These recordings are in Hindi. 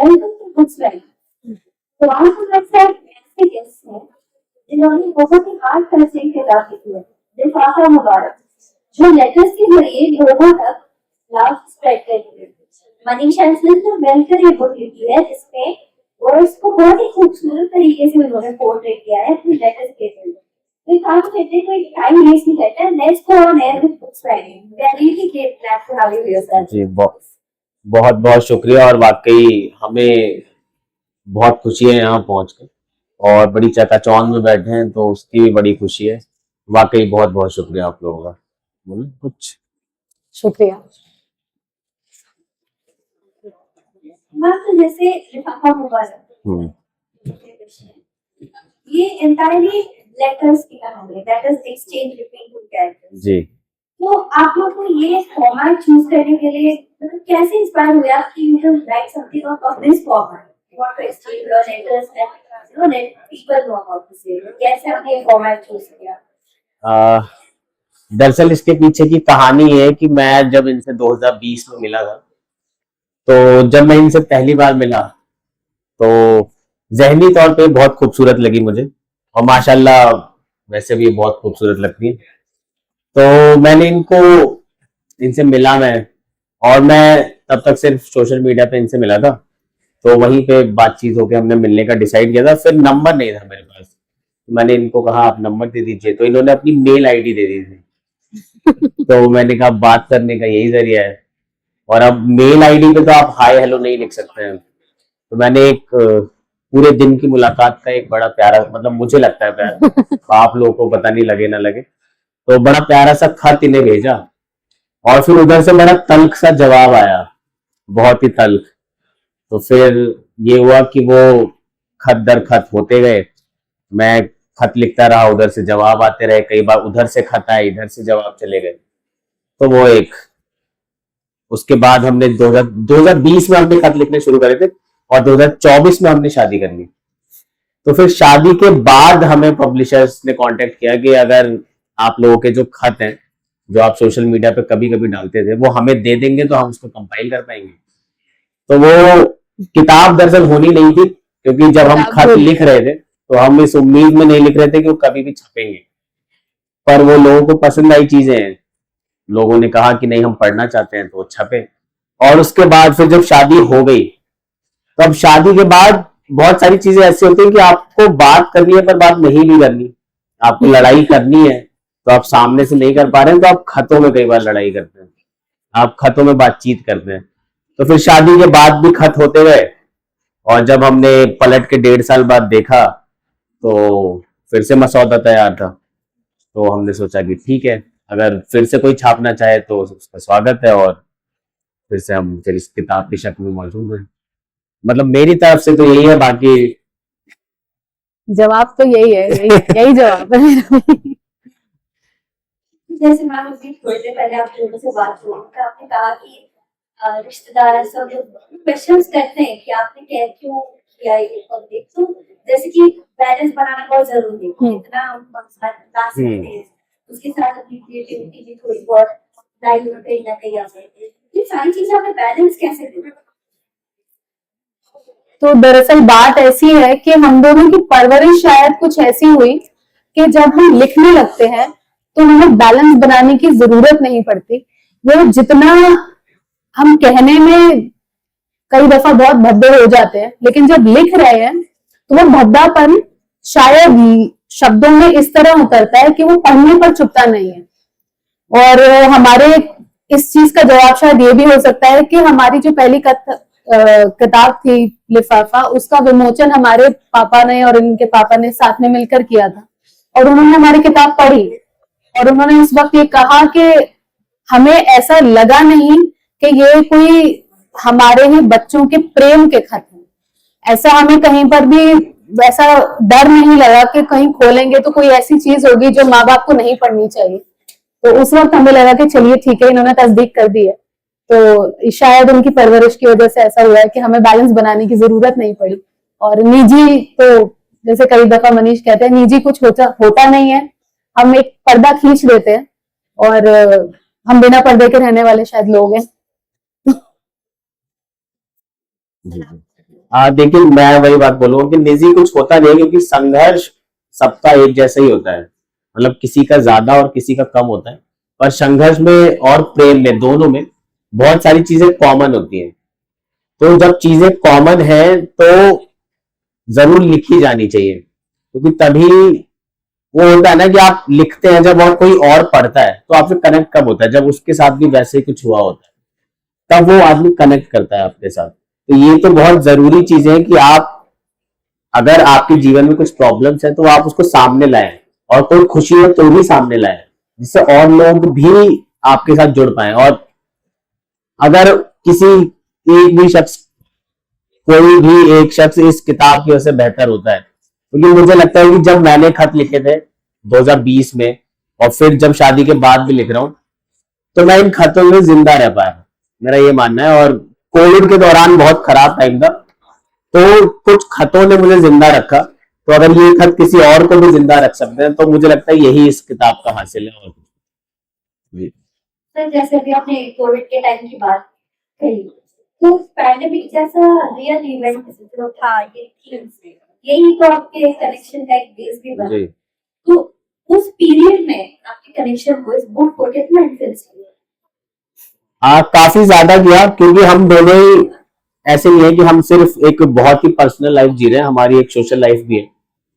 Welcome to books valley. तो आज हम लगता है ऐसे गेस्ट हैं जिन्होंने बहुत ही हार्ड टचिंग एक किताब लिखी है, लिफाफा मुबारक, जो लेटर्स के जरिए लोगों तक लव स्प्रेड करती है। मनीषा ने तो मिलकर ये बुक लिखी है जिसमें वर्ड्स को बहुत ही खूबसूरत तरीके से उन्होंने पोर्ट्रेट किया है अपने लेटर्स के जरिए। तो काम कहते हैं कोई टाइम वेस्ट नहीं करता, let's go on air with books valley. We are really great to have you here sir. जी बहुत बहुत शुक्रिया। और वाकई हमें बहुत खुशी है यहाँ पहुंच के, और बड़ी चकाचौंध में बैठे हैं तो उसकी भी बड़ी खुशी है। वाकई बहुत बहुत शुक्रिया आप लोगों का। बोले कुछ शुक्रिया। मैम, तो जैसे लिफाफा मुबारक, ये एंटायरली लेटर्स की कहानी है, that is exchange between two characters. जी, तो आप लोग को ये फॉर्मेट चूज करने के लिए मतलब कैसे इंस्पायर हुए आप कि you can write something of this format, you want to exchange your letters and you know let people know about this. कैसे आपने ये फॉर्मेट चूज किया? दरअसल इसके पीछे की कहानी है कि मैं जब इनसे 2020 में मिला था, तो जब मैं इनसे पहली बार मिला तो ज़हनी तौर पे बहुत खूबसूरत लगी मुझे, और माशाल्लाह वैसे भी बहुत खूबसूरत लगती है। तो मैंने इनसे मिला मैं, और मैं तब तक सिर्फ सोशल मीडिया पे इनसे मिला था, तो वहीं पे बातचीत होकर हमने मिलने का डिसाइड किया था। फिर नंबर नहीं था मेरे पास, तो मैंने इनको कहा आप नंबर दे दीजिए, तो इन्होंने अपनी मेल आईडी दे दी थी। तो मैंने कहा बात करने का यही जरिया है, और अब मेल आईडी पे तो आप हाय हेलो नहीं लिख सकते हैं। तो मैंने एक पूरे दिन की मुलाकात का एक बड़ा प्यारा, मतलब मुझे लगता है प्यारा, तो आप लोगों को पता नहीं लगे ना लगे, तो बड़ा प्यारा सा खत इन्हें भेजा, और फिर उधर से बड़ा तल्ख सा जवाब आया, बहुत ही तल्ख। तो फिर ये हुआ कि वो खत दर खत होते गए, मैं खत लिखता रहा, उधर से जवाब आते रहे, कई बार उधर से खत आए, इधर से जवाब चले गए। तो वो एक, उसके बाद हमने 2020 में हमने खत लिखने शुरू करे थे, और 2024 में हमने शादी कर ली। तो फिर शादी के बाद हमें पब्लिशर्स ने कांटेक्ट किया कि अगर आप लोगों के जो खत हैं जो आप सोशल मीडिया पे कभी कभी डालते थे वो हमें दे देंगे तो हम उसको कंपाइल कर पाएंगे। तो वो किताब दरअसल होनी नहीं थी, क्योंकि जब हम खत लिख रहे थे तो हम इस उम्मीद में नहीं लिख रहे थे कि वो कभी भी छपेंगे, पर वो लोगों को पसंद आई चीजें हैं, लोगों ने कहा कि नहीं हम पढ़ना चाहते हैं, तो वो छपे। और उसके बाद फिर जब शादी हो गई, तो अब शादी के बाद बहुत सारी चीजें ऐसी होती है कि आपको बात करनी है पर बात नहीं भी करनी, आपको लड़ाई करनी है तो आप सामने से नहीं कर पा रहे हैं, तो आप खतों में कई बार लड़ाई करते हैं, आप खतों में बातचीत करते हैं। तो फिर शादी के बाद भी खत होते गए, और जब हमने पलट के 1.5 साल बाद देखा तो फिर से मसौदा तैयार था। तो हमने सोचा कि ठीक है, अगर फिर से कोई छापना चाहे तो उसका स्वागत है, और फिर से हम फिर इस किताब की शक्ल में मौजूद हैं। मतलब मेरी तरफ से तो यही है, बाकी जवाब तो यही है, यही जवाब है। जैसे मैम अभी थोड़ी देर पहले आप लोगों से बात हुई तो आपने कहा कि रिश्तेदार सब क्वेश्चंस करते हैं कि आपने क्या क्यों किया ये पब्लिक। तो जैसे कि बैलेंस बनाना बहुत जरूरी है, इतना हम बता सकते हैं, उसके साथ अपनी क्रिएटिविटी भी थोड़ी बहुत डाइल्यूट कहीं ना कहीं आ सकती है। ये सारी चीजें हमें बैलेंस कैसे करें? तो दरअसल बात ऐसी है कि हम दोनों की परवरिश शायद कुछ ऐसी हुई कि जब हम लिखने लगते हैं तो हमें बैलेंस बनाने की जरूरत नहीं पड़ती। वो जितना हम कहने में कई दफा बहुत भद्दे हो जाते हैं, लेकिन जब लिख रहे हैं तो वो भद्दापन शायद शब्दों में इस तरह उतरता है कि वो पढ़ने पर चुपता नहीं है। और हमारे इस चीज का जवाब शायद ये भी हो सकता है कि हमारी जो पहली किताब थी लिफाफा, उसका विमोचन हमारे पापा ने और इनके पापा ने साथ में मिलकर किया था, और उन्होंने हमारी किताब पढ़ी और उन्होंने उस वक्त ये कहा कि हमें ऐसा लगा नहीं कि ये कोई हमारे ही बच्चों के प्रेम के खत हैं। ऐसा हमें कहीं पर भी वैसा डर नहीं लगा कि कहीं खोलेंगे तो कोई ऐसी चीज होगी जो माँ बाप को नहीं पढ़नी चाहिए। तो उस वक्त हमें लगा कि चलिए ठीक है, इन्होंने तस्दीक कर दी है। तो शायद उनकी परवरिश की वजह से ऐसा हुआ है कि हमें बैलेंस बनाने की जरूरत नहीं पड़ी। और निजी तो जैसे कई दफा मनीष कहते हैं, निजी कुछ होता नहीं है, हम एक पर्दा खींच देते हैं और हम बिना पर्दे के रहने वाले शायद लोग हैं। देखिए मैं वही बात बोलूंगा कि निजी कुछ होता नहीं है, क्योंकि संघर्ष सबका एक जैसा ही होता है। मतलब किसी का ज्यादा और किसी का कम होता है, पर संघर्ष में और प्रेम में, दोनों में बहुत सारी चीजें कॉमन होती हैं। तो जब चीजें कॉमन है तो जरूर लिखी जानी चाहिए, क्योंकि तभी वो होता है ना कि आप लिखते हैं जब और कोई और पढ़ता है तो आपसे कनेक्ट कब होता है, जब उसके साथ भी वैसे ही कुछ हुआ होता है तब वो आदमी कनेक्ट करता है आपके साथ। तो ये तो बहुत जरूरी चीज है कि आप, अगर आपके जीवन में कुछ प्रॉब्लम्स है तो आप उसको सामने लाएं, और कोई खुशी हो तो भी सामने लाएं, जिससे और लोग भी आपके साथ जुड़ पाए। और अगर किसी एक भी शख्स, कोई भी एक शख्स इस किताब की वजह से बेहतर होता है, क्योंकि मुझे लगता है कि जब मैंने खत लिखे थे 2020 में, और फिर जब शादी के बाद भी लिख रहा हूं, तो मैं इन खतों में जिंदा रह पाया, मेरा ये मानना है। और कोविड के दौरान बहुत खराब टाइम था, तो कुछ खतों ने मुझे जिंदा रखा। तो अगर ये खत किसी और को भी जिंदा रख सकते हैं तो मुझे लगता है यही इस किताब का हासिल है। और जी। सर जैसे अभी आपने कोविड के टाइम की बात कही, तो पैंडेमिक जैसा रियल इवेंट जो था, ये थी, यही तो आपके कनेक्शन का एक बेस भी बना। जी। तो उस पीरियड में आपके कनेक्शन को, इस बुक को कितना इन्फ्लुएंस किया? काफी ज्यादा किया, क्योंकि हम दोनों ही ऐसे नहीं है कि हम सिर्फ एक बहुत ही पर्सनल लाइफ जी रहे हैं, हमारी एक सोशल लाइफ भी है।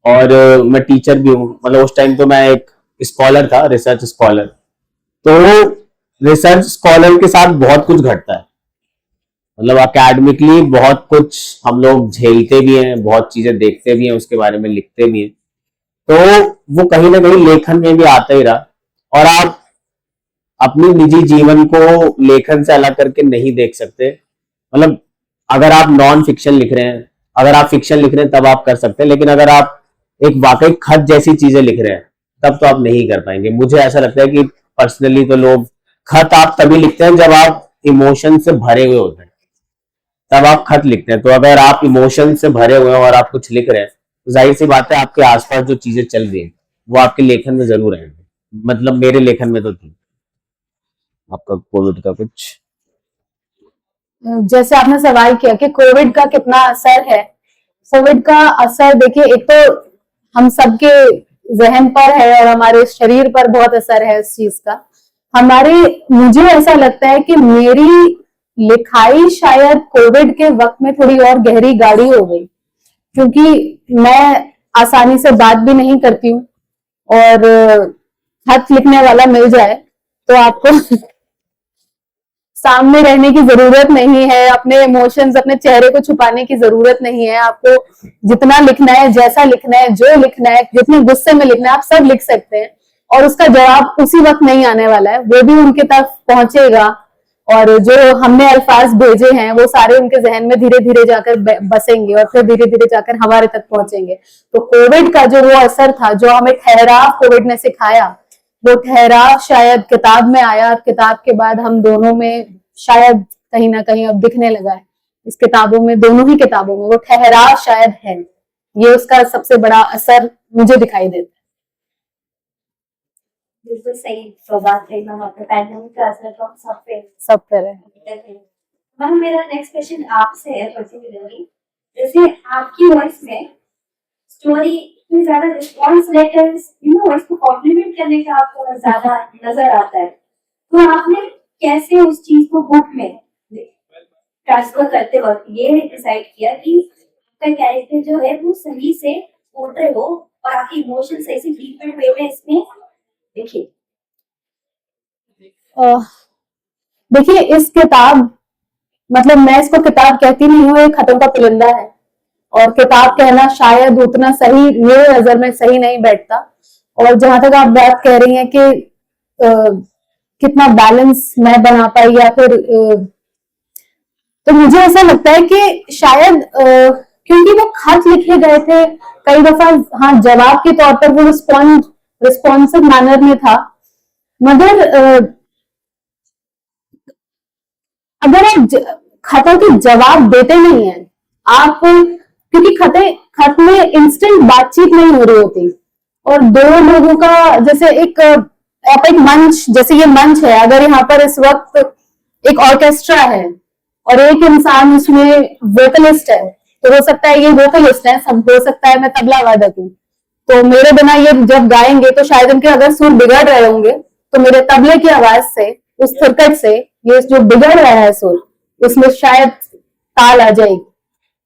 और मैं टीचर भी हूँ, मतलब उस टाइम तो मैं एक स्कॉलर था, रिसर्च स्कॉलर। तो रिसर्च स्कॉलर के साथ बहुत कुछ घटता है, मतलब अकेडमिकली बहुत कुछ हम लोग झेलते भी हैं, बहुत चीजें देखते भी हैं, उसके बारे में लिखते भी हैं। तो वो कहीं ना कहीं लेखन में भी आता ही रहा। और आप अपनी निजी जीवन को लेखन से अलग करके नहीं देख सकते। मतलब अगर आप नॉन फिक्शन लिख रहे हैं, अगर आप फिक्शन लिख रहे हैं तब आप कर सकते हैं, लेकिन अगर आप एक वाकई खत जैसी चीजें लिख रहे हैं तब तो आप नहीं कर पाएंगे। मुझे ऐसा लगता है कि पर्सनली तो लोग, खत आप तभी लिखते हैं जब आप इमोशन से भरे हुए होते हैं, तब आप खत लिखते हैं। तो अगर आप इमोशन से भरे हुए हैं और आप कुछ लिख रहे हैं, तो जाहिर सी बात है आपके आसपास जो चीजें चल रही हैं वो आपके लेखन में जरूर आएंगे। मतलब मेरे लेखन में तो थी। आपका कोविड का कुछ? जैसे आपने सवाल किया कि कोविड का कितना असर है। कोविड का असर देखिए, एक तो हम सबके जहन पर है और हमारे शरीर पर बहुत असर है इस चीज का। मुझे ऐसा लगता है कि मेरी लिखाई शायद कोविड के वक्त में थोड़ी और गहरी गाढ़ी हो गई, क्योंकि मैं आसानी से बात भी नहीं करती हूँ, और खत लिखने वाला मिल जाए तो आपको सामने रहने की जरूरत नहीं है, अपने इमोशंस, अपने चेहरे को छुपाने की जरूरत नहीं है। आपको जितना लिखना है, जैसा लिखना है, जो लिखना है, जितने गुस्से में लिखना है, आप सब लिख सकते हैं, और उसका जवाब उसी वक्त नहीं आने वाला है, वो भी उनके तक पहुंचेगा। और जो हमने अल्फाज भेजे हैं वो सारे उनके जहन में धीरे धीरे जाकर बसेंगे और फिर धीरे धीरे जाकर हमारे तक पहुंचेंगे। तो कोविड का जो वो असर था, जो हमें ठहराव कोविड ने सिखाया, वो ठहराव शायद किताब में आया। किताब के बाद हम दोनों में शायद कहीं ना कहीं अब दिखने लगा है, इस किताबों में, दोनों ही किताबों में वो ठहराव शायद है। ये उसका सबसे बड़ा असर मुझे दिखाई देता है। बिल्कुल सही बात है मैम, आपने पैंडेमिक का असर तो हम सब पे है। मैम मेरा नेक्स्ट क्वेश्चन आपसे है पर्टिकुलरली, जैसे आपकी वॉइस में स्टोरी में ज्यादा रिस्पॉन्स लेटर्स, उसको कॉम्प्लीमेंट करने का आपको ज्यादा नजर आता है, तो आपने कैसे उस चीज को बुक में ट्रांसफर करते वक्त ये डिसाइड किया कि आपका कैरेक्टर जो है वो सही से पोर्ट्रे हो और आपके इमोशन सही से डीपेंड वे में इसमें देखिए? देखिए, इस किताब, मतलब मैं इसको किताब कहती नहीं हूँ, एक खतों का पुलिंदा है, और किताब कहना शायद उतना सही मेरे नजर में सही नहीं बैठता। और जहां तक आप बात कह रही हैं कि कितना बैलेंस मैं बना पाई या फिर तो मुझे ऐसा लगता है कि शायद क्योंकि वो खत लिखे गए थे कई दफा, हाँ, जवाब के तौर पर वो रिस्पॉन्सिव मैनर में था, मगर अगर आप खतों के जवाब देते नहीं हैं आप, क्योंकि खत में इंस्टेंट बातचीत नहीं हो रही होती, और दो लोगों का जैसे एक मंच, जैसे ये मंच है, अगर यहाँ पर इस वक्त एक ऑर्केस्ट्रा है और एक इंसान उसमें वोकलिस्ट है, तो हो सकता है ये वोकलिस्ट है, सब हो सकता है मैं तबला वादक हूँ, तो मेरे बिना ये जब गाएंगे तो शायद इनके अगर सुर बिगड़ रहे होंगे तो मेरे तबले की आवाज से, उस थिरकट से ये जो बिगड़ रहा है सुर, उसमें शायद ताल आ जाएगी।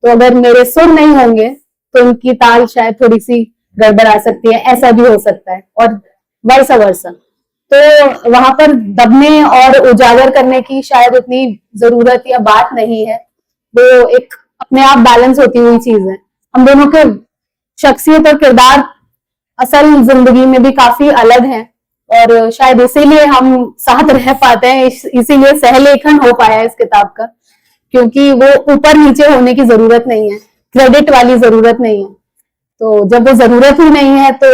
तो अगर मेरे सुर नहीं होंगे तो उनकी ताल शायद थोड़ी सी गड़बड़ आ सकती है, ऐसा भी हो सकता है, और वैसा वर्सा। तो वहां पर दबने और उजागर करने की शायद उतनी जरूरत या बात नहीं है, वो एक अपने आप बैलेंस होती हुई चीज है। हम दोनों के शख्सियत और किरदार असल जिंदगी में भी काफी अलग हैं, और शायद इसीलिए हम साथ रह पाते हैं, इसीलिए सहलेखन हो पाया है इस किताब का, क्योंकि वो ऊपर नीचे होने की जरूरत नहीं है, क्रेडिट वाली जरूरत नहीं है। तो जब वो जरूरत ही नहीं है तो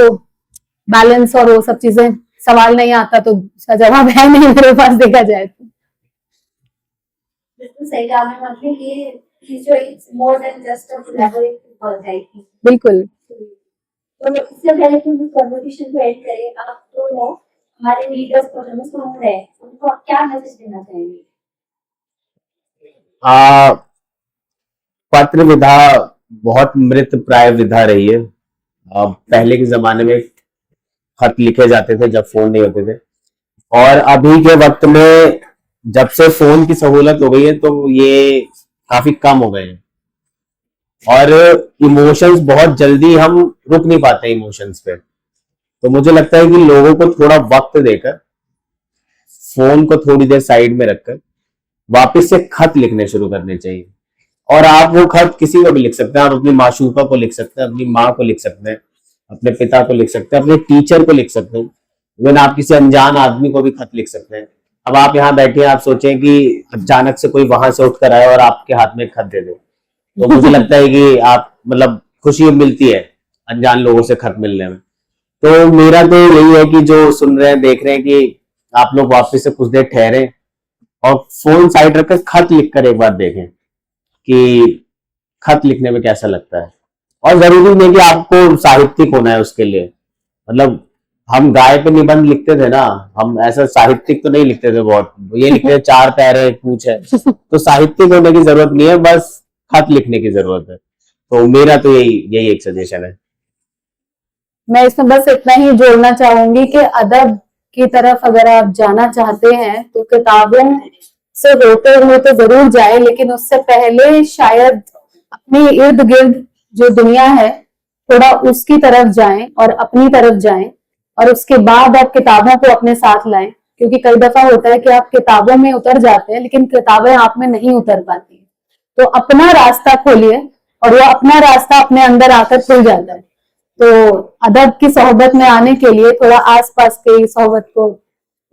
बैलेंस और वो सब चीजें सवाल नहीं आता, तो उसका जवाब है नहीं मेरे पास, देखा जाए तो। बिल्कुल सही कहा मैम आपने कि जो it's more than just a collaborative work है। बिल्कुल। तो इससे पहले कि हम कन्वर्सेशन को एंड करें, आप तो है हमारे लीडर्स को हमें सुन रहे हैं, उनको आप क्या मैसेज देना चाहेंगे? पत्र विधा बहुत मृत प्राय विधा रही है। पहले के जमाने में खत लिखे जाते थे जब फोन नहीं होते थे, और अभी के वक्त में जब से फोन की सहूलत हो गई है तो ये काफी कम हो गए हैं, और इमोशंस बहुत जल्दी हम रुक नहीं पाते इमोशंस पे। तो मुझे लगता है कि लोगों को थोड़ा वक्त देकर, फोन को थोड़ी देर साइड में रखकर वापस से खत लिखने शुरू करने चाहिए। और आप वो खत किसी को भी लिख सकते हैं, आप अपनी माशूका को लिख सकते हैं, अपनी माँ को लिख सकते हैं, अपने पिता को लिख सकते हैं, अपने टीचर को लिख सकते हैं, इवन आप किसी अनजान आदमी को भी खत लिख सकते हैं। अब आप यहाँ बैठे हैं, आप सोचें कि अचानक से कोई वहां से उठकर आए और आपके हाथ में खत दे दे, तो मुझे लगता है कि आप मतलब खुशी मिलती है अनजान लोगों से खत मिलने में। तो मेरा तो यही है कि जो सुन रहे हैं, देख रहे हैं, कि आप लोग वापस से कुछ देर ठहरे और फोन साइड रखकर खत लिखकर एक बार देखें कि खत लिखने में कैसा लगता है। और जरूरी नहीं कि आपको साहित्यिक होना है उसके लिए, मतलब हम गाय पे निबंध लिखते थे ना, हम ऐसा साहित्यिक तो नहीं लिखते थे, बहुत ये लिखते थे 4 पैर है, पूछ है, तो साहित्यिक होने की जरूरत नहीं है, बस खत लिखने की जरूरत है। तो मेरा तो यही एक सजेशन है। मैं इसमें बस इतना ही जोड़ना चाहूंगी कि अदब की तरफ अगर आप जाना चाहते हैं तो किताबों से होते हुए तो जरूर जाए, लेकिन उससे पहले शायद अपने इर्द गिर्द जो दुनिया है थोड़ा उसकी तरफ जाएं और अपनी तरफ जाएं, और उसके बाद आप किताबों को अपने साथ लाएं। क्योंकि कई दफा होता है कि आप किताबों में उतर जाते हैं लेकिन किताबें आप में नहीं उतर पाती। तो अपना रास्ता खोलिए और वो अपना रास्ता अपने अंदर आकर खुल जाता है। तो अदब की सोहबत में आने के लिए थोड़ा आसपास की सोहबत को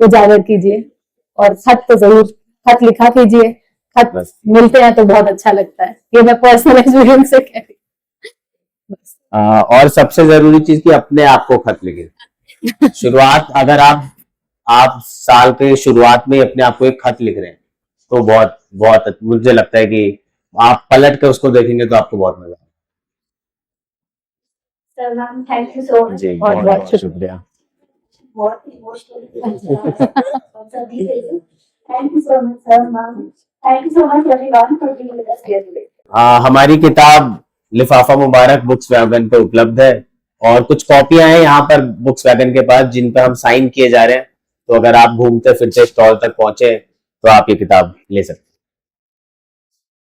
उजागर कीजिए, और खत तो जरूर खत लिखा कीजिए, खत मिलते हैं तो बहुत अच्छा लगता है, ये मैं पर्सनल एक्सपीरियंस से कह रही हूँ। और सबसे जरूरी चीज कि अपने आप को खत लिखे। शुरुआत अगर आप साल के शुरुआत में अपने आप को एक खत लिख रहे हैं तो बहुत बहुत मुझे लगता है कि आप पलट कर उसको देखेंगे तो आपको बहुत मजा sir ma'am thank you so much. जी, बहुत बहुत शुक्रिया। बहुत emotional thank you so much sir ma'am, thank you so much everyone for being with us here today. हमारी किताब लिफाफा मुबारक बुक्स वैगन पे उपलब्ध है, और कुछ कॉपियां हैं यहाँ पर बुक्स वैगन के पास जिन पे हम साइन किए जा रहे हैं। तो अगर आप घूमते फिरते स्टॉल तक पहुंचे तो आप ये किताब ले सकते हैं।